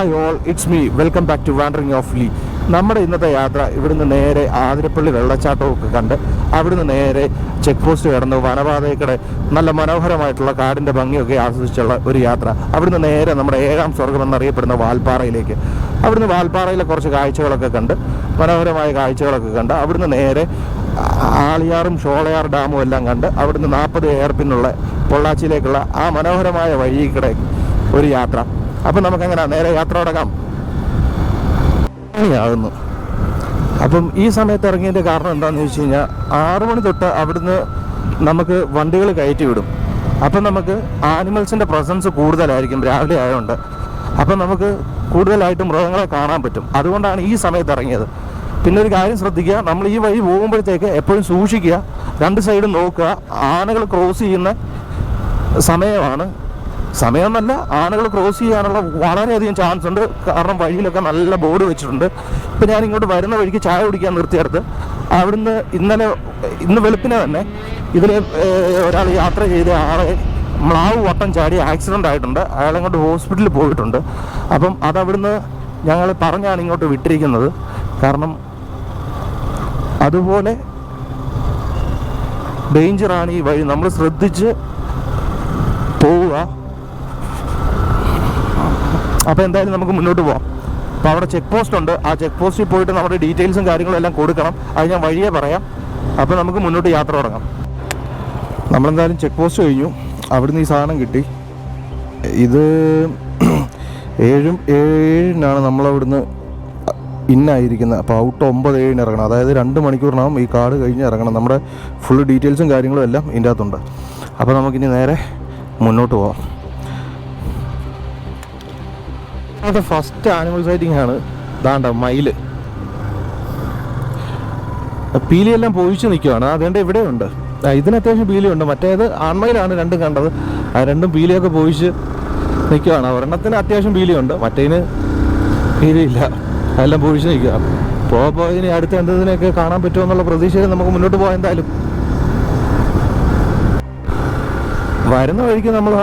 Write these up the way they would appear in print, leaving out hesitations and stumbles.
Hi all, it's me. Welcome back to wandering of Lee. നമ്മുടെ ഇന്നത്തെ യാത്ര ഇവിടുന്ന് നേരെ ആതിരപ്പള്ളി വെള്ളച്ചാട്ടമൊക്കെ കണ്ട് അവിടുന്ന് നേരെ ചെക്ക് പോസ്റ്റ് കടന്ന് വനപാതയ്ക്കടെ നല്ല മനോഹരമായിട്ടുള്ള കാടിൻ്റെ ഭംഗിയൊക്കെ ആസ്വദിച്ചുള്ള ഒരു യാത്ര. അവിടുന്ന് നേരെ നമ്മുടെ 7ാം സ്വർഗം എന്നറിയപ്പെടുന്ന വാൽപ്പാറയിലേക്ക്. അവിടുന്ന് വാൽപ്പാറയിലെ കുറച്ച് കാഴ്ചകളൊക്കെ കണ്ട്, മനോഹരമായ കാഴ്ചകളൊക്കെ കണ്ട് അവിടുന്ന് നേരെ ആളിയാറും ഷോളയാർ ഡാമും എല്ലാം കണ്ട് അവിടുന്ന് 40 എയർപിന്നുള്ള പൊള്ളാച്ചിയിലേക്കുള്ള ആ മനോഹരമായ വഴിയിൽക്കൂടെ ഒരു യാത്ര. അപ്പം നമുക്കെങ്ങനെ നേരെ യാത്ര തുടങ്ങാം. ആകുന്നു. അപ്പം ഈ സമയത്ത് ഇറങ്ങിയതിൻ്റെ കാരണം എന്താണെന്ന് വെച്ച് കഴിഞ്ഞാൽ 6 മണി തൊട്ട് അവിടുന്ന് നമുക്ക് വണ്ടികൾ കയറ്റി വിടും. അപ്പം നമുക്ക് ആനിമൽസിൻ്റെ പ്രസൻസ് കൂടുതലായിരിക്കും രാവിലെ ആയതുകൊണ്ട്. അപ്പം നമുക്ക് കൂടുതലായിട്ട് മൃഗങ്ങളെ കാണാൻ പറ്റും. അതുകൊണ്ടാണ് ഈ സമയത്ത് ഇറങ്ങിയത്. പിന്നെ ഒരു കാര്യം ശ്രദ്ധിക്കുക, നമ്മൾ ഈ വഴി പോകുമ്പോഴത്തേക്ക് എപ്പോഴും സൂക്ഷിക്കുക, 2 സൈഡും നോക്കുക. ആനകൾ ക്രോസ് ചെയ്യുന്ന സമയമൊന്നല്ല, ആനകൾ ക്രോസ് ചെയ്യാനുള്ള വളരെയധികം ചാൻസ് ഉണ്ട്. കാരണം വഴിയിലൊക്കെ നല്ല ബോർഡ് വെച്ചിട്ടുണ്ട്. ഇപ്പം ഞാൻ ഇങ്ങോട്ട് വരുന്ന വഴിക്ക് ചായ കുടിക്കാൻ നിർത്തിയെടുത്ത് അവിടുന്ന് ഇന്ന് വെളുപ്പിനെ തന്നെ ഇതിൽ ഒരാൾ യാത്ര ചെയ്ത ആളെ മ്ലാവ് വട്ടം ചാടി ആക്സിഡൻ്റ് ആയിട്ടുണ്ട്. അയാളെങ്ങോട്ട് ഹോസ്പിറ്റലിൽ പോയിട്ടുണ്ട്. അപ്പം അതവിടുന്ന് ഞങ്ങൾ പറഞ്ഞാണ് ഇങ്ങോട്ട് വിട്ടിരിക്കുന്നത്. കാരണം അതുപോലെ ഡേഞ്ചറാണ് ഈ വഴി, നമ്മൾ ശ്രദ്ധിച്ച് പോവുക. അപ്പോൾ എന്തായാലും നമുക്ക് മുന്നോട്ട് പോകാം. അപ്പോൾ അവിടെ ചെക്ക് പോസ്റ്റ് ഉണ്ട്. ആ ചെക്ക് പോസ്റ്റിൽ പോയിട്ട് നമ്മുടെ ഡീറ്റെയിൽസും കാര്യങ്ങളും എല്ലാം കൊടുക്കണം. അത് ഞാൻ വഴിയേ പറയാം. അപ്പോൾ നമുക്ക് മുന്നോട്ട് യാത്ര തുടങ്ങാം. നമ്മളെന്തായാലും ചെക്ക് പോസ്റ്റ് കഴിഞ്ഞു. അവിടുന്ന് ഈ സാധനം കിട്ടി. ഇത് 7:07 നമ്മളവിടുന്ന് ഇന്നായിരിക്കുന്നത്. അപ്പോൾ ഔട്ട് 9:07 ഇറങ്ങണം. അതായത് 2 മണിക്കൂറിനാവും ഈ കാർഡ് കഴിഞ്ഞ് ഇറങ്ങണം. നമ്മുടെ ഫുൾ ഡീറ്റെയിൽസും കാര്യങ്ങളും എല്ലാം ഇതിൻ്റെ അകത്തുണ്ട്. അപ്പോൾ നമുക്കിനി നേരെ മുന്നോട്ട് പോവാം. അത് ഫസ്റ്റ് ആനിമൽ സൈറ്റിംഗ് ആണ്. ദാണ്ട മയില് പീലിയെല്ലാം പൊഴിച്ച് നിൽക്കുകയാണ്. അതുകൊണ്ട് ഇവിടെയുണ്ട്. ഇതിന് അത്യാവശ്യം പീലിയുണ്ട്. മറ്റേത് ആൺമയിലാണ് 2 കണ്ടത്. ആ 2 പീലിയൊക്കെ പൊഴിച്ച് നിൽക്കുകയാണ്. ഒരെണ്ണത്തിന് അത്യാവശ്യം പീലിയുണ്ട്, മറ്റേതിന് പീലിയില്ല. അതെല്ലാം പൊഴിച്ച് നിൽക്കുക. ഇപ്പോൾ ഇനി അടുത്ത എന്തെങ്കിലുമൊക്കെ കാണാൻ പറ്റുമോ എന്നുള്ള പ്രതീക്ഷയിൽ നമുക്ക് മുന്നോട്ട് പോകാം. എന്തായാലും വരുന്ന വഴിക്ക് നമ്മൾ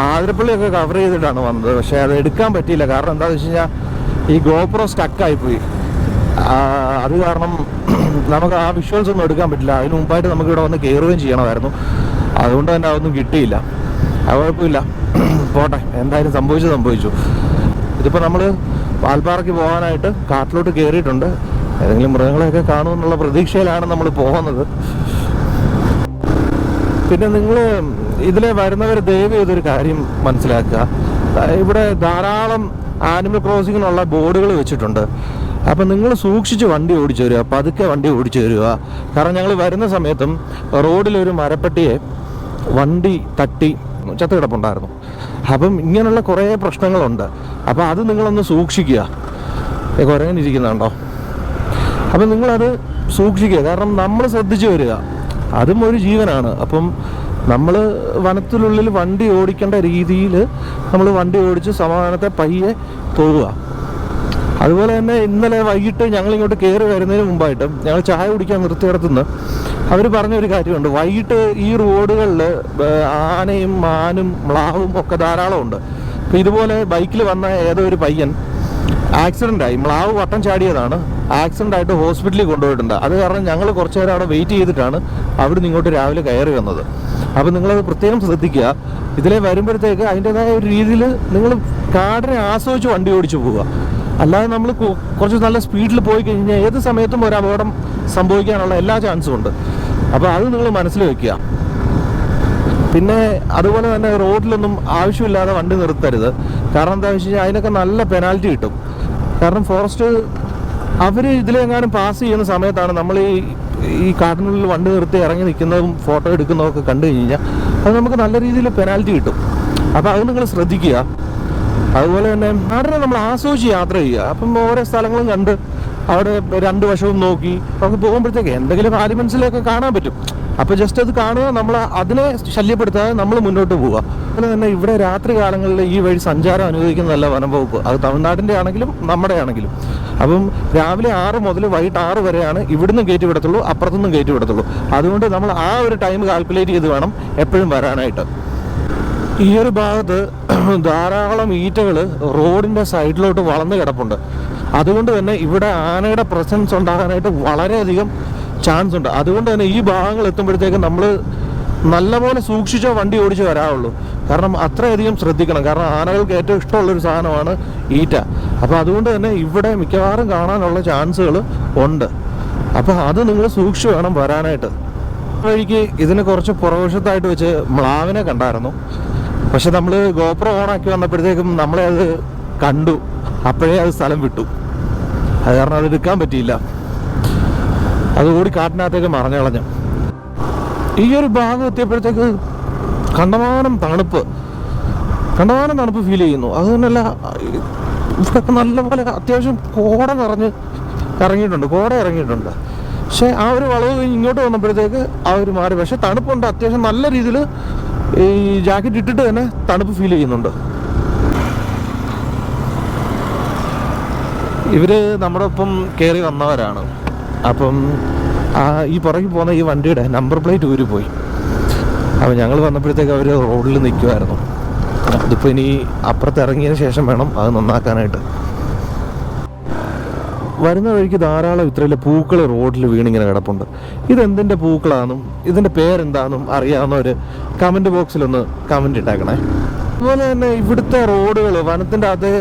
ആതിരപ്പള്ളിയൊക്കെ കവർ ചെയ്തിട്ടാണ് വന്നത്. പക്ഷേ അത് എടുക്കാൻ പറ്റിയില്ല. കാരണം എന്താണെന്ന് വെച്ച് കഴിഞ്ഞാൽ ഈ ഗോപ്രോ സ്റ്റക്കായിപ്പോയി. അത് കാരണം നമുക്ക് ആ വിഷ്വൽസ് ഒന്നും എടുക്കാൻ പറ്റില്ല. അതിന് മുമ്പായിട്ട് നമുക്ക് ഇവിടെ വന്ന് കയറുകയും ചെയ്യണമായിരുന്നു. അതുകൊണ്ട് തന്നെ അതൊന്നും കിട്ടിയില്ല. അത് കുഴപ്പമില്ല, പോട്ടെ. എന്തായാലും സംഭവിച്ചു. ഇതിപ്പോൾ നമ്മൾ വാൽപ്പാറയ്ക്ക് പോകാനായിട്ട് കാട്ടിലോട്ട് കയറിയിട്ടുണ്ട്. ഏതെങ്കിലും മൃഗങ്ങളെയൊക്കെ കാണുമെന്നുള്ള പ്രതീക്ഷയിലാണ് നമ്മൾ പോകുന്നത്. പിന്നെ നിങ്ങൾ ഇതിലെ വരുന്നവർ ദയവ് ചെയ്തൊരു കാര്യം മനസ്സിലാക്കുക. ഇവിടെ ധാരാളം ആനിമൽ ക്രോസിങ്ങിനുള്ള ബോർഡുകൾ വെച്ചിട്ടുണ്ട്. അപ്പം നിങ്ങൾ സൂക്ഷിച്ച് വണ്ടി ഓടിച്ചു വരിക, പതുക്കെ വണ്ടി ഓടിച്ചു വരിക. കാരണം ഞങ്ങൾ വരുന്ന സമയത്തും റോഡിലൊരു മരപ്പട്ടിയെ വണ്ടി തട്ടി ചത്ത് കിടപ്പുണ്ടായിരുന്നു. അപ്പം ഇങ്ങനെയുള്ള കുറേ പ്രശ്നങ്ങളുണ്ട്. അപ്പോൾ അത് നിങ്ങളൊന്ന് സൂക്ഷിക്കുക. കുരങ്ങനിരിക്കുന്നുണ്ടോ? അപ്പം നിങ്ങളത് സൂക്ഷിക്കുക. കാരണം നമ്മൾ ശ്രദ്ധിച്ച് വരിക, അതും ഒരു ജീവനാണ്. അപ്പം നമ്മൾ വനത്തിനുള്ളിൽ വണ്ടി ഓടിക്കേണ്ട രീതിയിൽ നമ്മൾ വണ്ടി ഓടിച്ച് സമാധാനത്തെ പയ്യെ പോവുക. അതുപോലെ തന്നെ ഇന്നലെ വൈകിട്ട് ഞങ്ങളിങ്ങോട്ട് കയറി വരുന്നതിന് മുമ്പായിട്ട് ഞങ്ങൾ ചായ കുടിക്കാൻ നിർത്തിയിടത്തുനിന്ന് അവർ പറഞ്ഞൊരു കാര്യമുണ്ട്. വൈകിട്ട് ഈ റോഡുകളിൽ ആനയും മാനും മ്ലാവും ഒക്കെ ധാരാളമുണ്ട്. അപ്പോൾ ഇതുപോലെ ബൈക്കിൽ വന്ന ഏതോ ഒരു പയ്യൻ ആക്സിഡൻ്റായി. മ്ലാവ് വട്ടം ചാടിയതാണ്. ആക്സിഡൻ്റായിട്ട് ഹോസ്പിറ്റലിൽ കൊണ്ടുപോയിട്ടുണ്ട്. അത് കാരണം ഞങ്ങൾ കുറച്ച് നേരം അവിടെ വെയിറ്റ് ചെയ്തിട്ടാണ് അവിടുന്ന് ഇങ്ങോട്ട് രാവിലെ കയറി വന്നത്. അപ്പോൾ നിങ്ങളത് പ്രത്യേകം ശ്രദ്ധിക്കുക. ഇതിലെ വരുമ്പോഴത്തേക്ക് അതിൻ്റെതായ ഒരു രീതിയിൽ നിങ്ങൾ കാടിനെ ആസ്വദിച്ച് വണ്ടി ഓടിച്ചു പോവുക. അല്ലാതെ നമ്മൾ കുറച്ച് നല്ല സ്പീഡിൽ പോയി കഴിഞ്ഞാൽ ഏത് സമയത്തും ഒരു അപകടം സംഭവിക്കാനുള്ള എല്ലാ ചാൻസും ഉണ്ട്. അപ്പോൾ അത് നിങ്ങൾ മനസ്സിൽ വെക്കുക. പിന്നെ അതുപോലെ തന്നെ റോഡിലൊന്നും ആവശ്യമില്ലാതെ വണ്ടി നിർത്തരുത്. കാരണം എന്താണെന്ന് വെച്ച് കഴിഞ്ഞാൽ അതിനൊക്കെ നല്ല പെനാൽറ്റി കിട്ടും. കാരണം ഫോറസ്റ്റ് അവർ ഇതിലെങ്ങാനും പാസ് ചെയ്യുന്ന സമയത്താണ് നമ്മൾ ഈ കാട്ടിനുള്ളിൽ വണ്ടി നിർത്തി ഇറങ്ങി നിൽക്കുന്നതും ഫോട്ടോ എടുക്കുന്നതൊക്കെ കണ്ടു കഴിഞ്ഞാൽ അത് നമുക്ക് നല്ല രീതിയിൽ പെനാൽറ്റി കിട്ടും. അപ്പോൾ അത് നിങ്ങൾ ശ്രദ്ധിക്കുക. അതുപോലെ തന്നെ നാടിനെ നമ്മൾ ആസ്വദിച്ച് യാത്ര ചെയ്യുക. അപ്പം ഓരോ സ്ഥലങ്ങളും കണ്ട് അവിടെ 2 വശവും നോക്കി നമുക്ക് പോകുമ്പോഴത്തേക്ക് എന്തെങ്കിലും ആനിമൽസിലൊക്കെ കാണാൻ പറ്റും. അപ്പോൾ ജസ്റ്റ് അത് കാണുക, നമ്മൾ അതിനെ ശല്യപ്പെടുത്താതെ നമ്മൾ മുന്നോട്ട് പോവുക. അതുപോലെ തന്നെ ഇവിടെ രാത്രി കാലങ്ങളിൽ ഈ വഴി സഞ്ചാരം അനുവദിക്കുന്നതല്ല വനം വകുപ്പ്. അത് തമിഴ്നാടിൻ്റെ ആണെങ്കിലും നമ്മുടെ ആണെങ്കിലും. അപ്പം രാവിലെ 6 മുതൽ വൈകിട്ട് 6 വരെയാണ് ഇവിടുന്ന് കയറ്റി വിടത്തുള്ളൂ, അപ്പുറത്തുനിന്നും കയറ്റി വിടത്തുള്ളൂ. അതുകൊണ്ട് നമ്മൾ ആ ഒരു ടൈം കാൽക്കുലേറ്റ് ചെയ്ത് വേണം എപ്പോഴും വരാനായിട്ട്. ഈ ഒരു ഭാഗത്ത് ധാരാളം ഈറ്റകൾ റോഡിൻ്റെ സൈഡിലോട്ട് വളർന്നു കിടപ്പുണ്ട്. അതുകൊണ്ട് തന്നെ ഇവിടെ ആനയുടെ പ്രസൻസ് ഉണ്ടാകാനായിട്ട് വളരെയധികം ചാൻസ് ഉണ്ട്. അതുകൊണ്ട് തന്നെ ഈ ഭാഗങ്ങൾ എത്തുമ്പോഴത്തേക്കും നമ്മൾ നല്ലപോലെ സൂക്ഷിച്ചോ വണ്ടി ഓടിച്ച് വരാവുള്ളൂ. കാരണം അത്രയധികം ശ്രദ്ധിക്കണം. കാരണം ആനകൾക്ക് ഏറ്റവും ഇഷ്ടമുള്ളൊരു സാധനമാണ് ഈറ്റ. അപ്പോൾ അതുകൊണ്ട് തന്നെ ഇവിടെ മിക്കവാറും കാണാനുള്ള ചാൻസുകൾ ഉണ്ട്. അപ്പോൾ അത് നിങ്ങൾ സൂക്ഷിച്ച് വേണം വരാനായിട്ട്. വഴിക്ക് ഇതിന് കുറച്ച് പുറവശത്തായിട്ട് വെച്ച് മ്ലാവിനെ കണ്ടായിരുന്നു. പക്ഷെ നമ്മൾ ഗോപ്രോ ഓണാക്കി വന്നപ്പോഴത്തേക്കും നമ്മളെ അത് കണ്ടു. അപ്പോഴേ അത് സ്ഥലം വിട്ടു. അത് കാരണം അത് എടുക്കാൻ പറ്റിയില്ല. അത് ഓടി കാട്ടിനകത്തേക്ക് മറഞ്ഞു കളഞ്ഞു. ഈ ഒരു ഭാഗം എത്തിയപ്പോഴത്തേക്ക് കണ്ടമാനം തണുപ്പ് ഫീൽ ചെയ്യുന്നു. അത് തന്നെയല്ല, ഇവിടെയൊക്കെ നല്ലപോലെ അത്യാവശ്യം കോട ഇറങ്ങിയിട്ടുണ്ട്. പക്ഷേ ആ ഒരു വളവ് കഴിഞ്ഞ് ഇങ്ങോട്ട് വന്നപ്പോഴത്തേക്ക് ആ ഒരു മാറി. പക്ഷെ തണുപ്പുണ്ട്, അത്യാവശ്യം നല്ല രീതിയിൽ ഈ ജാക്കറ്റ് ഇട്ടിട്ട് തന്നെ തണുപ്പ് ഫീൽ ചെയ്യുന്നുണ്ട്. ഇവർ നമ്മുടെ ഒപ്പം കയറി വന്നവരാണ്. അപ്പം ഈ പുറകിൽ പോകുന്ന ഈ വണ്ടിയുടെ നമ്പർ പ്ലേറ്റ് ഊരിപ്പോയി. അപ്പോൾ ഞങ്ങൾ വന്നപ്പോഴത്തേക്ക് അവർ റോഡിൽ നിൽക്കുമായിരുന്നു. അതിപ്പോൾ ഇനി അപ്പുറത്ത് ഇറങ്ങിയതിന് ശേഷം വേണം അത് നന്നാക്കാനായിട്ട്. വരുന്ന വഴിക്ക് ധാരാളം ഇത്രയിലെ പൂക്കൾ റോഡിൽ വീണിങ്ങനെ കിടപ്പുണ്ട്. ഇതെന്തിൻ്റെ പൂക്കളാണെന്നും ഇതിൻ്റെ പേരെന്താണെന്നും അറിയാവുന്നവർ കമൻറ്റ് ബോക്സിലൊന്ന് കമൻറ്റ് ഇട്ടേക്കണേ. അതുപോലെ തന്നെ ഇവിടുത്തെ റോഡുകൾ, വനത്തിൻ്റെ അതേ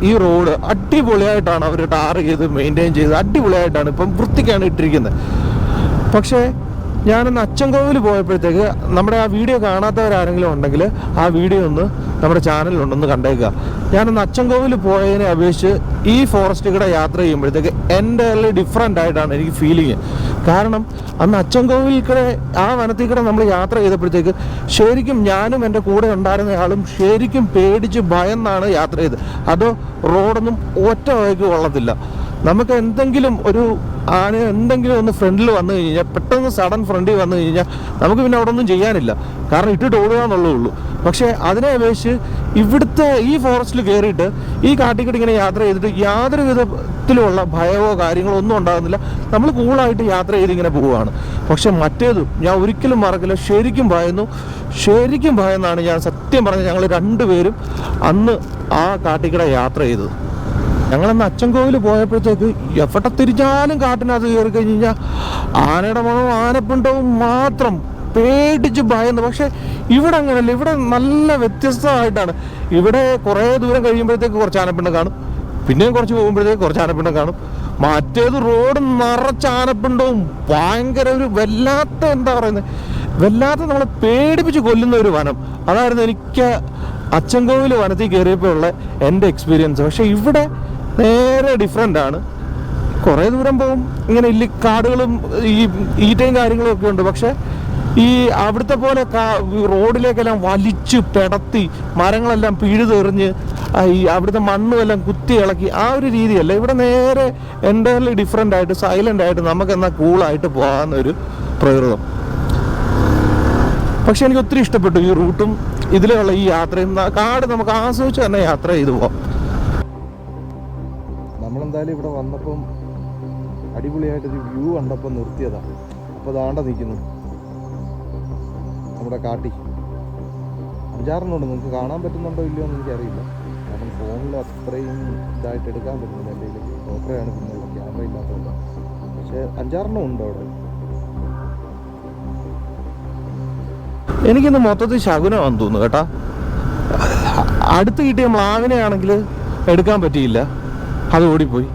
ഈ റോഡ് അടിപൊളിയായിട്ടാണ് അവർ ടാർ ചെയ്ത് മെയിൻറ്റെയിൻ ചെയ്ത് അടിപൊളിയായിട്ടാണ് ഇപ്പം വൃത്തിക്കാണ് ഇട്ടിരിക്കുന്നത്. പക്ഷേ ഞാനൊന്ന് അച്ചൻകോവിൽ പോയപ്പോഴത്തേക്ക് നമ്മുടെ ആ വീഡിയോ കാണാത്തവരാരെങ്കിലും ഉണ്ടെങ്കിൽ ആ വീഡിയോ ഒന്ന് നമ്മുടെ ചാനലിലുണ്ടെന്ന് കണ്ടേക്കുക. ഞാനൊന്ന് അച്ചൻകോവിൽ പോയതിനെ അപേക്ഷിച്ച് ഈ ഫോറസ്റ്റ് കൂടെ യാത്ര ചെയ്യുമ്പോഴത്തേക്ക് എൻ്റെ ഡിഫറെൻ്റ് ആയിട്ടാണ് എനിക്ക് ഫീലിങ്. കാരണം അന്ന് അച്ചൻകോവിൽ കൂടെ ആ വനത്തിൽ കൂടെ നമ്മൾ യാത്ര ചെയ്തപ്പോഴത്തേക്ക് ശരിക്കും ഞാനും എൻ്റെ കൂടെ ഉണ്ടായിരുന്നയാളും ശരിക്കും പേടിച്ച് ഭയന്നാണ് യാത്ര ചെയ്തത്. അതോ റോഡൊന്നും ഒറ്റ വഴിക്ക് കൊള്ളത്തില്ല. നമുക്ക് എന്തെങ്കിലും ഒരു ആന എന്തെങ്കിലും ഒന്ന് ഫ്രണ്ടിൽ വന്നു കഴിഞ്ഞാൽ, പെട്ടെന്ന് സഡൻ ഫ്രണ്ടിൽ വന്നു കഴിഞ്ഞാൽ നമുക്ക് പിന്നെ അവിടെ ഒന്നും ചെയ്യാനില്ല. കാരണം ഇട്ടിട്ട് ഓടുക എന്നുള്ളേ ഉള്ളൂ. പക്ഷേ അതിനെ അപേക്ഷിച്ച് ഇവിടുത്തെ ഈ ഫോറസ്റ്റിൽ കയറിയിട്ട് ഈ കാട്ടിക്കൂടി ഇങ്ങനെ യാത്ര ചെയ്തിട്ട് യാതൊരു വിധത്തിലുള്ള ഭയമോ കാര്യങ്ങളോ ഒന്നും ഉണ്ടാകുന്നില്ല. നമ്മൾ കൂളായിട്ട് യാത്ര ചെയ്ത് ഇങ്ങനെ പോവുകയാണ്. പക്ഷെ മറ്റേതും ഞാൻ ഒരിക്കലും മറക്കില്ല. ശരിക്കും ഭയന്നാണ് ഞാൻ സത്യം പറഞ്ഞ ഞങ്ങൾ രണ്ടുപേരും അന്ന് ആ കാട്ടിക്കൂടെ യാത്ര ചെയ്തത്. ഞങ്ങളന്ന് അച്ചൻകോവിൽ പോയപ്പോഴത്തേക്ക് എവിടെ തിരിച്ചാലും കാട്ടിനകത്ത് കയറി കഴിഞ്ഞ് കഴിഞ്ഞാൽ ആനയുടെ മണവും ആനപ്പിണ്ടവും മാത്രം പേടിച്ച് ഭയന്ന്. പക്ഷെ ഇവിടെ അങ്ങനെയല്ല. ഇവിടെ നല്ല വ്യത്യസ്തമായിട്ടാണ്. ഇവിടെ കുറേ ദൂരം കഴിയുമ്പോഴത്തേക്ക് കുറച്ച് ആനപ്പിണ്ടം കാണും, പിന്നെയും കുറച്ച് പോകുമ്പോഴത്തേക്ക് കുറച്ച് ആനപ്പിണ്ടം കാണും. മറ്റേത് റോഡ് നിറച്ച് ആനപ്പിണ്ടവും ഭയങ്കര ഒരു വല്ലാത്ത നമ്മളെ പേടിപ്പിച്ച് കൊല്ലുന്ന ഒരു വനം. അതായിരുന്നു എനിക്ക് അച്ചൻകോവിൽ വനത്തിൽ കയറിയപ്പോൾ ഉള്ള എൻ്റെ എക്സ്പീരിയൻസ്. പക്ഷെ ഇവിടെ നേരെ ഡിഫറെൻ്റ് ആണ്. കുറേ ദൂരം പോകും, ഇങ്ങനെ കാടുകളും ഈ ഈറ്റയും കാര്യങ്ങളും ഒക്കെ ഉണ്ട്. പക്ഷെ ഈ അവിടുത്തെ പോലെ റോഡിലേക്കെല്ലാം വലിച്ചു പെടത്തി മരങ്ങളെല്ലാം പിഴുതെറിഞ്ഞ് ഈ അവിടുത്തെ മണ്ണുമെല്ലാം കുത്തി ഇളക്കി ആ ഒരു രീതിയല്ല. ഇവിടെ നേരെ എൻ്റയർലി ഡിഫറെൻ്റ് ആയിട്ട് സൈലൻ്റ് ആയിട്ട് നമുക്കെന്നാൽ കൂളായിട്ട് പോകാവുന്നൊരു പ്രകൃതം. പക്ഷെ എനിക്ക് ഒത്തിരി ഇഷ്ടപ്പെട്ടു ഈ റൂട്ടും ഇതിലുള്ള ഈ യാത്രയും. കാട് നമുക്ക് ആസ്വദിച്ച് തന്നെ യാത്ര ചെയ്തു പോകാം. നമ്മളെന്തായാലും ഇവിടെ വന്നപ്പം അടിപൊളിയായിട്ടൊരു വ്യൂ കണ്ടപ്പോൾ നിർത്തിയതാണ്. അപ്പോൾ ദാണ്ട നിൽക്കുന്നു നമ്മുടെ കാട്ടി. 5-6 നിങ്ങൾക്ക് കാണാൻ പറ്റുന്നുണ്ടോ ഇല്ലയോ എന്ന് എനിക്കറിയില്ല. കാരണം ഫോണിൽ അത്രയും ഇതായിട്ട് എടുക്കാൻ പറ്റുന്നില്ല. എൻ്റെ കയ്യിൽ ഗോപ്രോയാണ്, പിന്നെ ക്യാമറ ഇല്ലാത്തതുകൊണ്ട്. പക്ഷേ 5-6 ഉണ്ട് അവിടെ. എനിക്കിന്ന് മൊത്തത്തിൽ ശകുനമാണെന്ന് തോന്നുന്നു കേട്ടാ. അടുത്ത് കിട്ടിയ മ്ലാവിനെയാണെങ്കിൽ എടുക്കാൻ പറ്റിയില്ല, അത് ഓടിപ്പോയി.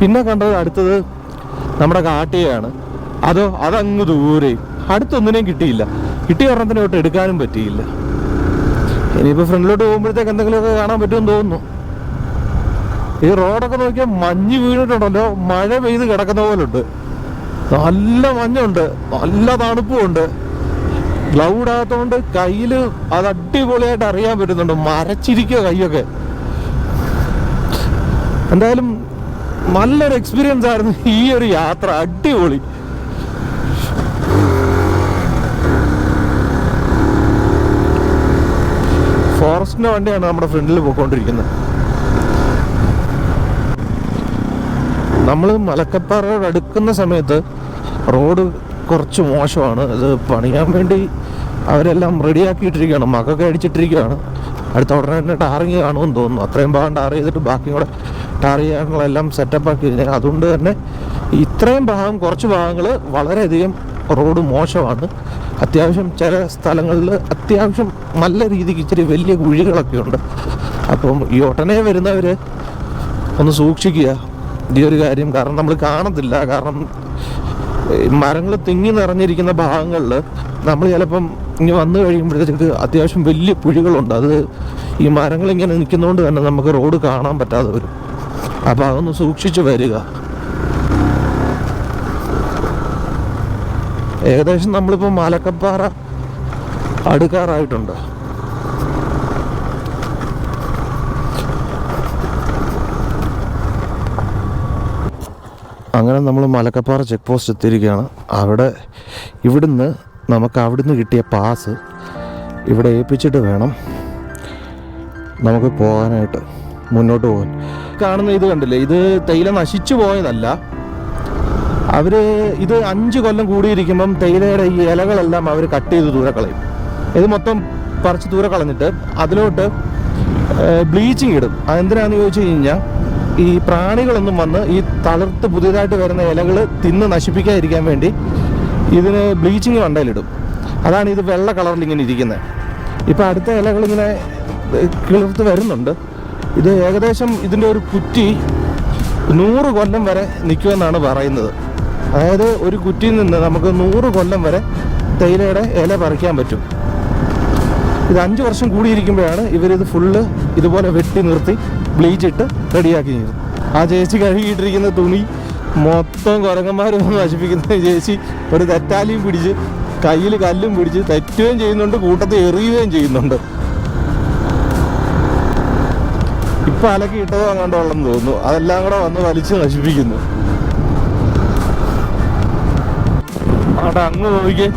പിന്നെ കണ്ടത് അടുത്തത് നമ്മുടെ കാട്ടിയാണ്. അതങ്ങ് ദൂരെയും. അടുത്തൊന്നിനെയും കിട്ടിയില്ല. കിട്ടിയ ഒരെണ്ണത്തിനെ തൊട്ട് എടുക്കാനും പറ്റിയില്ല. ഇനിയിപ്പോൾ ഫ്രണ്ടിലോട്ട് പോകുമ്പോഴത്തേക്ക് എന്തെങ്കിലുമൊക്കെ കാണാൻ പറ്റുമെന്ന് തോന്നുന്നു. ഈ റോഡൊക്കെ നോക്കിയാൽ മഞ്ഞ് വീണിട്ടുണ്ടല്ലോ, മഴ പെയ്ത് കിടക്കുന്ന പോലെ ഉണ്ട്. നല്ല മഞ്ഞുണ്ട്, നല്ല തണുപ്പുമുണ്ട്. ഗ്ലൗ ഇടാത്തതുകൊണ്ട് കയ്യിൽ അത് അടിപൊളിയായിട്ട് അറിയാൻ പറ്റുന്നുണ്ട്. മരച്ചിരിക്കുക കൈയൊക്കെ. എന്തായാലും നല്ലൊരു എക്സ്പീരിയൻസ് ആയിരുന്നു ഈ ഒരു യാത്ര. അടിപൊളി. ഫോറസ്റ്റിന്റെ വണ്ടിയാണ് നമ്മുടെ ഫ്രണ്ടിൽ പോയിക്കൊണ്ടിരിക്കുന്നത്. നമ്മൾ മലക്കപ്പാറയോട് അടുക്കുന്ന സമയത്ത് റോഡ് കുറച്ച് മോശമാണ്. ഇത് പണിയാൻ വേണ്ടി അവരെല്ലാം റെഡിയാക്കിയിട്ടിരിക്കുകയാണ്, മക്കൊക്കെ അടിച്ചിട്ടിരിക്കുകയാണ്. അടുത്ത ഉടനെ തന്നെ ടാറിങ് കാണുമെന്ന് തോന്നുന്നു. അത്രയും ഭാഗം ടാർ ചെയ്തിട്ട് ബാക്കി കൂടെ ടാർ ചെയ്യാനുള്ള എല്ലാം സെറ്റപ്പാക്കി കഴിഞ്ഞാൽ അതുകൊണ്ട് തന്നെ ഇത്രയും ഭാഗം, കുറച്ച് ഭാഗങ്ങൾ വളരെയധികം റോഡ് മോശമാണ്. അത്യാവശ്യം ചില സ്ഥലങ്ങളിൽ അത്യാവശ്യം നല്ല രീതിക്ക് ഇച്ചിരി വലിയ കുഴികളൊക്കെ ഉണ്ട്. അപ്പം ഈ ഒട്ടനെ വരുന്നവർ ഒന്ന് സൂക്ഷിക്കുക ഈ ഒരു കാര്യം. കാരണം നമ്മൾ കാണത്തില്ല, കാരണം മരങ്ങൾ തിങ്ങി നിറഞ്ഞിരിക്കുന്ന ഭാഗങ്ങളിൽ നമ്മൾ ചിലപ്പം ഇനി വന്നു കഴിയുമ്പോഴത്തേക്ക് അത്യാവശ്യം വലിയ കുഴികളുണ്ട്. അത് ഈ മരങ്ങളിങ്ങനെ നിൽക്കുന്നതുകൊണ്ട് തന്നെ നമുക്ക് റോഡ് കാണാൻ പറ്റാതെ വരും. അപ്പോൾ അതൊന്ന് സൂക്ഷിച്ച് വരിക. ഏകദേശം നമ്മളിപ്പോൾ മലക്കപ്പാറ അടുക്കാറായിട്ടുണ്ട്. അങ്ങനെ നമ്മൾ മലക്കപ്പാറ ചെക്ക് പോസ്റ്റ് എത്തിയിരിക്കുകയാണ്. ഇവിടുന്ന് കിട്ടിയ പാസ് ഇവിടെ ഏൽപ്പിച്ചിട്ട് വേണം നമുക്ക് പോകാനായിട്ട്, മുന്നോട്ട് പോകാൻ. കാണുന്ന ഇത് കണ്ടില്ലേ, ഇത് തേയില നശിച്ചു പോയതല്ല. ഇത് 5 കൊല്ലം കൂടിയിരിക്കുമ്പം തേയിലയുടെ ഈ ഇലകളെല്ലാം അവർ കട്ട് ചെയ്ത് ദൂരെ കളയും. ഇത് മൊത്തം പറിച്ച് ദൂരെ കളഞ്ഞിട്ട് അതിലോട്ട് ബ്ലീച്ചിങ് ഇടും. അതെന്തിനാണെന്ന് ചോദിച്ചു കഴിഞ്ഞാൽ ഈ പ്രാണികളൊന്നും വന്ന് ഈ തളിർത്ത് പുതിയതായിട്ട് വരുന്ന ഇലകൾ തിന്ന് നശിപ്പിക്കാതിരിക്കാൻ വേണ്ടി ഇതിന് ബ്ലീച്ചിങ് മണ്ടയിലിടും. അതാണ് ഇത് വെള്ള കളറിൽ ഇങ്ങനെ ഇരിക്കുന്നത്. ഇപ്പം അടുത്ത ഇലകളിങ്ങനെ കിളിർത്ത് വരുന്നുണ്ട്. ഇത് ഏകദേശം ഇതിൻ്റെ ഒരു കുറ്റി 100 കൊല്ലം വരെ നിൽക്കുമെന്നാണ് പറയുന്നത്. അതായത് ഒരു കുറ്റിയിൽ നിന്ന് നമുക്ക് 100 കൊല്ലം വരെ തേയിലയുടെ ഇല പറിക്കാൻ പറ്റും. ഇത് 5 വർഷം കൂടിയിരിക്കുമ്പോഴാണ് ഇവരിത് ഫുള്ള് ഇതുപോലെ വെട്ടി നിർത്തി ബ്ലീച്ചിട്ട് റെഡിയാക്കി ചെയ്തു. ആ ചേച്ചി കഴുകിയിട്ടിരിക്കുന്ന തുണി മൊത്തം കുരങ്ങന്മാർ വന്ന് നശിപ്പിക്കുന്ന ചേച്ചി ഒരു തെറ്റാലിയും പിടിച്ച് കയ്യിൽ കല്ലും പിടിച്ച് തെറ്റുകയും ചെയ്യുന്നുണ്ട്, കൂട്ടത്തിൽ എറിയുകയും ചെയ്യുന്നുണ്ട്. ഇപ്പം അലക്കി ഇട്ടതോ അങ്ങോട്ടുള്ളെന്ന് തോന്നുന്നു. അതെല്ലാം കൂടെ വന്ന് വലിച്ച് നശിപ്പിക്കുന്നു. അവിടെ അങ്ങ് നോക്കിക്കേ,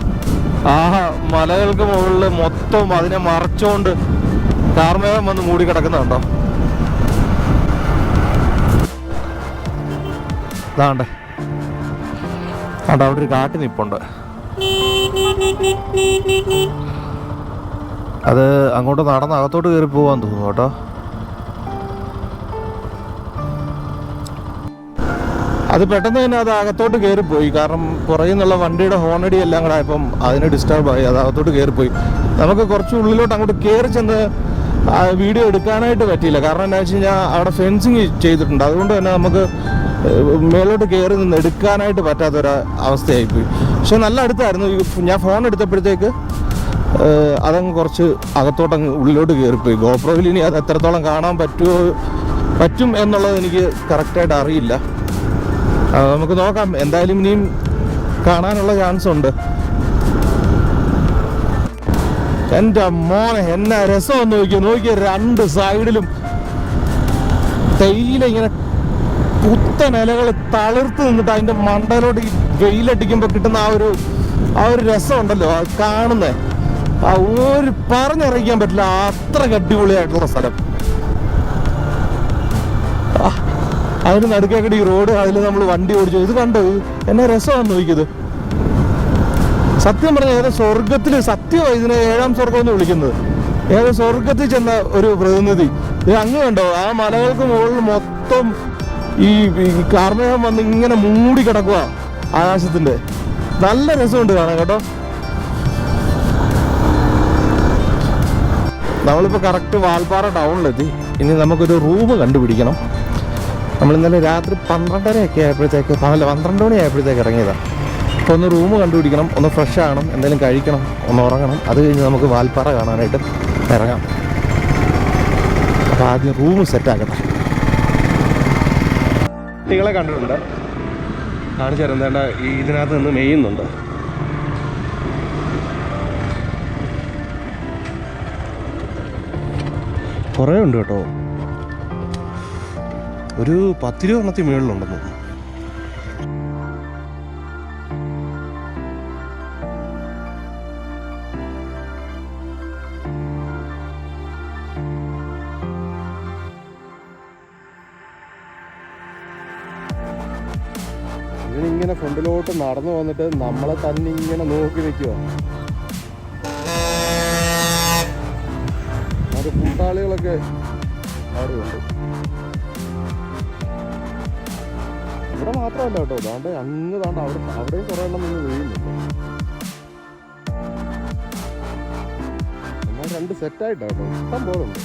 മലകൾക്ക് മുകളിൽ മൊത്തം അതിനെ മറച്ചോണ്ട് കാർമേഘം വന്ന് മൂടി കിടക്കുന്നുണ്ടോ. അതാണ്ടേ അവിടെ ഒരു കാട്ടി നിപ്പുണ്ട്. അത് അങ്ങോട്ട് നടന്ന് അകത്തോട്ട് കയറി പോകാൻ തോന്നുന്നു കേട്ടോ. അത് പെട്ടെന്ന് തന്നെ അത് അകത്തോട്ട് കയറിപ്പോയി. കാരണം പുറകിൽ നിന്നുള്ള വണ്ടിയുടെ ഹോണടി എല്ലാം കൂടെ ആയപ്പം അതിന് ഡിസ്റ്റർബായി, അത് അകത്തോട്ട് കയറിപ്പോയി. നമുക്ക് കുറച്ച് ഉള്ളിലോട്ട് അങ്ങോട്ട് കയറി ചെന്ന് വീഡിയോ എടുക്കാനായിട്ട് പറ്റിയില്ല. കാരണം എന്താ വെച്ച് കഴിഞ്ഞാൽ അവിടെ ഫെൻസിങ് ചെയ്തിട്ടുണ്ട്. അതുകൊണ്ട് തന്നെ നമുക്ക് മേലോട്ട് കയറി നിന്ന് എടുക്കാനായിട്ട് പറ്റാത്തൊരു അവസ്ഥയായിപ്പോയി. പക്ഷെ നല്ല അടുത്തായിരുന്നു. ഞാൻ ഫോൺ എടുത്തപ്പോഴത്തേക്ക് അതങ്ങ് കുറച്ച് അകത്തോട്ടങ്ങ് ഉള്ളിലോട്ട് കയറിപ്പോയി. ഗോപ്രോയിൽ ഇനി അത് എത്രത്തോളം കാണാൻ പറ്റും എന്നുള്ളത് എനിക്ക് കറക്റ്റായിട്ട് അറിയില്ല. നമുക്ക് നോക്കാം. എന്തായാലും ഇനിയും കാണാനുള്ള ചാൻസ് ഉണ്ട്. എൻ്റെ മോനെ എന്നാ രസമെന്ന് നോക്കിയ 2 സൈഡിലും തേയില ഇങ്ങനെ പുത്തൻ ഇലകൾ തളിർത്ത് നിന്നിട്ട് അതിൻ്റെ മണ്ടയിലോട്ട് ഈ വെയിലടിക്കുമ്പോൾ കിട്ടുന്ന ആ ഒരു രസം ഉണ്ടല്ലോ, അത് കാണുന്നേ പറഞ്ഞറിയിക്കാൻ പറ്റില്ല. അത്ര അടിപൊളിയായിട്ടുള്ള സ്ഥലം. അതിന് നടുക്കേക്കടി ഈ റോഡ്, അതിൽ നമ്മൾ വണ്ടി ഓടിച്ചു. ഇത് കണ്ടോ, എന്നാ രസമാണെന്ന് നോക്കിയത്. സത്യം പറഞ്ഞാൽ ഏതോ സ്വർഗത്തിൽ, സത്യമാണ് ഇതിനെ 7ാം സ്വർഗം എന്ന് വിളിക്കുന്നത്. ഏതോ സ്വർഗത്തിൽ ചെന്ന ഒരു പ്രതിനിധി. ഇത് അങ്ങ് കണ്ടോ, ആ മലകൾക്ക് മുകളിൽ മൊത്തം ഈ കാർമേഘം വന്ന് ഇങ്ങനെ മൂടി കിടക്കുക ആകാശത്തിന്റെ. നല്ല രസമുണ്ട് കാണാൻ കേട്ടോ. നമ്മളിപ്പോൾ കറക്റ്റ് വാൽപ്പാറ ടൗണിലെത്തി. ഇനി നമുക്കൊരു റൂം കണ്ടുപിടിക്കണം. നമ്മൾ ഇന്നലെ രാത്രി 12:30 ആയപ്പോഴത്തേക്ക്, 12 മണി ആയപ്പോഴത്തേക്ക് ഇറങ്ങിയതാണ്. അപ്പോൾ ഒന്ന് റൂം കണ്ടുപിടിക്കണം, ഒന്ന് ഫ്രഷ് ആകണം, എന്തെങ്കിലും കഴിക്കണം, ഒന്ന് ഉറങ്ങണം. അത് കഴിഞ്ഞ് നമുക്ക് വാൽപ്പാറ കാണാനായിട്ട് ഇറങ്ങാം. അപ്പോൾ ആദ്യം റൂം സെറ്റാക്കട്ടെ. കുട്ടികളെ കണ്ടിട്ടുണ്ട്, കാണിച്ചു തരാം. എന്താ ഇതിനകത്ത് നിന്ന് മെയ്യുന്നുണ്ട്. കുറേ ഉണ്ട് കേട്ടോ, ഒരു 10-20 എണ്ണത്തിൽ മുകളിലുണ്ടെന്ന് തോന്നുന്നു. ഇവനിങ്ങനെ ഫ്രണ്ടിലോട്ട് നടന്നു വന്നിട്ട് നമ്മളെ തന്നെ ഇങ്ങനെ നോക്കി നിൽക്കുക. കൂട്ടാളികളൊക്കെ അവിടെയുണ്ട്. ഇവിടെ മാത്രമല്ല കേട്ടോ, ദാണ്ട് അങ്ങ് അവിടെയും കുറേ എണ്ണം നിന്ന് വീഴുന്നുണ്ട്. എന്നാൽ 2 സെറ്റായിട്ടാട്ടോ, ഇഷ്ടം പോലെ ഉണ്ട്.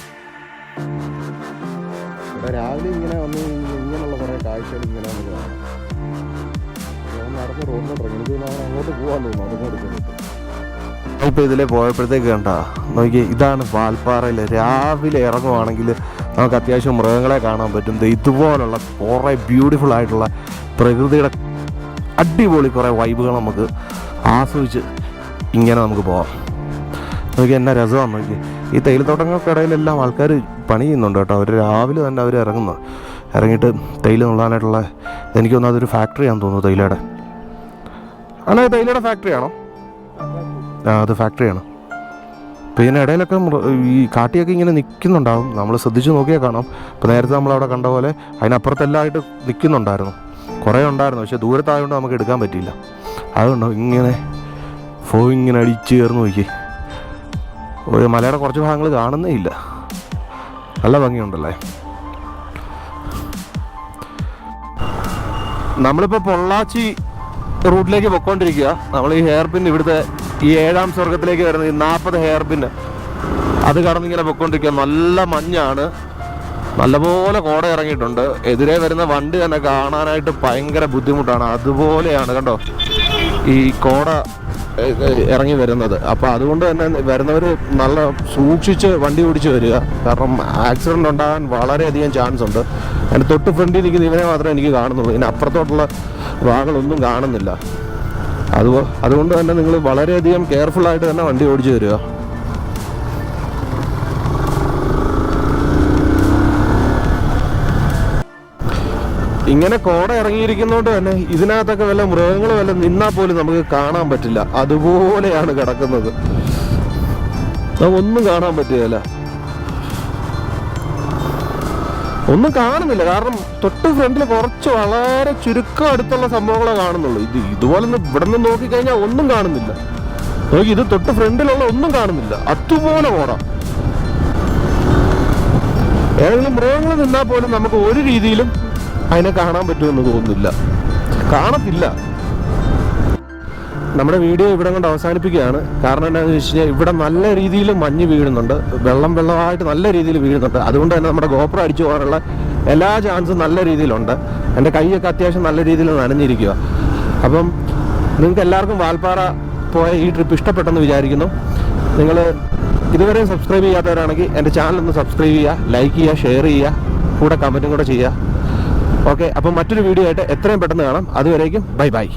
ഇവിടെ രാവിലെ ഇങ്ങനെ വന്ന് ഇങ്ങനെയുള്ള കുറേ കാഴ്ചകൾ ഇങ്ങനെ വന്ന് കാണാം. നടന്ന് റോഡിലോട്ട് ഇറങ്ങി, എനിക്ക് അങ്ങോട്ട് പോകാൻ തോന്നുന്നു, അതുകൊണ്ട് കയറിയിട്ട്. ഇപ്പോൾ ഇതിലെ പോയപ്പോഴത്തേക്ക് കണ്ട നോക്കി, ഇതാണ് വാൽപ്പാറയിൽ രാവിലെ ഇറങ്ങുവാണെങ്കിൽ നമുക്ക് അത്യാവശ്യം മൃഗങ്ങളെ കാണാൻ പറ്റും. ഇതുപോലുള്ള കുറേ ബ്യൂട്ടിഫുൾ ആയിട്ടുള്ള പ്രകൃതിയുടെ അടിപൊളി കുറേ വൈബുകൾ നമുക്ക് ആസ്വദിച്ച് ഇങ്ങനെ നമുക്ക് പോകാം. നോക്കി എന്നാ രസമാണ്. നോക്കി ഈ തേയിലത്തോട്ടങ്ങൾക്കിടയിലെല്ലാം ആൾക്കാർ പണി ചെയ്യുന്നുണ്ട് കേട്ടോ. അവർ രാവിലെ തന്നെ അവർ ഇറങ്ങിയിട്ട് തേയില നുള്ളാനായിട്ടുള്ള, എനിക്ക് തോന്നുന്നു അതൊരു ഫാക്ടറിയാണെന്ന് തോന്നുന്നു തേയിലയുടെ. അല്ല, തേയിലയുടെ ഫാക്ടറിയാണോ? അത് ഫാക്ടറിയാണ്. അപ്പോൾ ഇതിന് ഇടയിലൊക്കെ ഈ കാട്ടിയൊക്കെ ഇങ്ങനെ നിൽക്കുന്നുണ്ടാവും, നമ്മൾ ശ്രദ്ധിച്ച് നോക്കിയാൽ കാണാം. ഇപ്പോൾ നേരത്തെ നമ്മളവിടെ കണ്ട പോലെ അതിനപ്പുറത്തെല്ലാമായിട്ട് നിൽക്കുന്നുണ്ടായിരുന്നു, കുറേ ഉണ്ടായിരുന്നു. പക്ഷേ ദൂരത്തായതുകൊണ്ട് നമുക്ക് എടുക്കാൻ പറ്റിയില്ല. അതുകൊണ്ടോ ഇങ്ങനെ ഇങ്ങനെ അടിച്ച് കയറുന്നു നോക്കി. ഒരു മലയുടെ കുറച്ച് ഭാഗങ്ങൾ കാണുന്നേ ഇല്ല. നല്ല ഭംഗിയുണ്ടല്ലേ. നമ്മളിപ്പോൾ പൊള്ളാച്ചി റൂട്ടിലേക്ക് പൊയ്ക്കൊണ്ടിരിക്കുക. നമ്മൾ ഈ ഹെയർ പിൻ, ഇവിടുത്തെ ഈ 7ാം സ്വർഗത്തിലേക്ക് വരുന്ന ഈ 40 ഹെയർ പിന്ന് അത് കടന്നിങ്ങനെ പൊയ്ക്കൊണ്ടിരിക്കുക. നല്ല മഞ്ഞാണ്, നല്ലപോലെ കോട ഇറങ്ങിയിട്ടുണ്ട്. എതിരെ വരുന്ന വണ്ടി തന്നെ കാണാനായിട്ട് ഭയങ്കര ബുദ്ധിമുട്ടാണ്. അതുപോലെയാണ് കണ്ടോ ഈ കോട ഇറങ്ങി വരുന്നത്. അപ്പോൾ അതുകൊണ്ട് തന്നെ വരുന്നവർ നല്ല സൂക്ഷിച്ച് വണ്ടി ഓടിച്ച് വരിക, കാരണം ആക്സിഡൻ്റ് ഉണ്ടാകാൻ വളരെയധികം ചാൻസ് ഉണ്ട്. അതിൻ്റെ തൊട്ട് ഫ്രണ്ടിൽ നിൽക്കുന്ന ഇവനെ മാത്രമേ എനിക്ക് കാണുന്നുള്ളൂ, ഇതിന് അപ്പുറത്തോട്ടുള്ള ഭാഗങ്ങളൊന്നും കാണുന്നില്ല. അതുകൊണ്ട് തന്നെ നിങ്ങൾ വളരെയധികം കെയർഫുള്ളായിട്ട് തന്നെ വണ്ടി ഓടിച്ച് വരിക. ഇങ്ങനെ കോട ഇറങ്ങിയിരിക്കുന്നതുകൊണ്ട് തന്നെ ഇതിനകത്തൊക്കെ വല്ല മൃഗങ്ങൾ വല്ല നിന്നാൽ പോലും നമുക്ക് കാണാൻ പറ്റില്ല. അതുപോലെയാണ് കിടക്കുന്നത്, ഒന്നും കാണാൻ പറ്റുകയില്ല, ഒന്നും കാണുന്നില്ല. കാരണം തൊട്ട് ഫ്രണ്ടിൽ കുറച്ച് വളരെ ചുരുക്കം അടുത്തുള്ള സംഭവങ്ങളെ കാണുന്നുള്ളൂ. ഇതുപോലെ ഇവിടെ നിന്ന് നോക്കിക്കഴിഞ്ഞാൽ ഒന്നും കാണുന്നില്ല. നോക്കി, ഇത് തൊട്ട് ഫ്രണ്ടിലുള്ള ഒന്നും കാണുന്നില്ല, അതുപോലെ കോട. ഏതെങ്കിലും മൃഗങ്ങൾ നിന്നാൽ പോലും നമുക്ക് ഒരു രീതിയിലും അതിനെ കാണാൻ പറ്റുമെന്ന് തോന്നുന്നില്ല, കാണത്തില്ല. നമ്മുടെ വീഡിയോ ഇവിടെ കൊണ്ട് അവസാനിപ്പിക്കുകയാണ്. കാരണം എന്താണെന്ന് വെച്ച് കഴിഞ്ഞാൽ ഇവിടെ നല്ല രീതിയിൽ മഞ്ഞ് വീഴുന്നുണ്ട്, വെള്ളമായിട്ട് നല്ല രീതിയിൽ വീഴുന്നുണ്ട്. അതുകൊണ്ട് തന്നെ നമ്മുടെ ഗോപ്രോ അടിച്ചു പോകാനുള്ള എല്ലാ ചാൻസും നല്ല രീതിയിലുണ്ട്. എൻ്റെ കൈയൊക്കെ അത്യാവശ്യം നല്ല രീതിയിൽ നനഞ്ഞിരിക്കുക. അപ്പം നിങ്ങൾക്ക് എല്ലാവർക്കും വാൽപ്പാറ പോയ ഈ ട്രിപ്പ് ഇഷ്ടപ്പെട്ടെന്ന് വിചാരിക്കുന്നു. നിങ്ങൾ ഇതുവരെയും സബ്സ്ക്രൈബ് ചെയ്യാത്തവരാണെങ്കിൽ എൻ്റെ ചാനലൊന്ന് സബ്സ്ക്രൈബ് ചെയ്യുക, ലൈക്ക് ചെയ്യുക, ഷെയർ ചെയ്യുക, കൂടെ കമൻറ്റും കൂടെ ചെയ്യുക. ഓക്കെ, അപ്പം മറ്റൊരു വീഡിയോ ആയിട്ട് എത്രയും പെട്ടെന്ന് കാണാം. അതുവരേക്കും ബൈ ബൈ.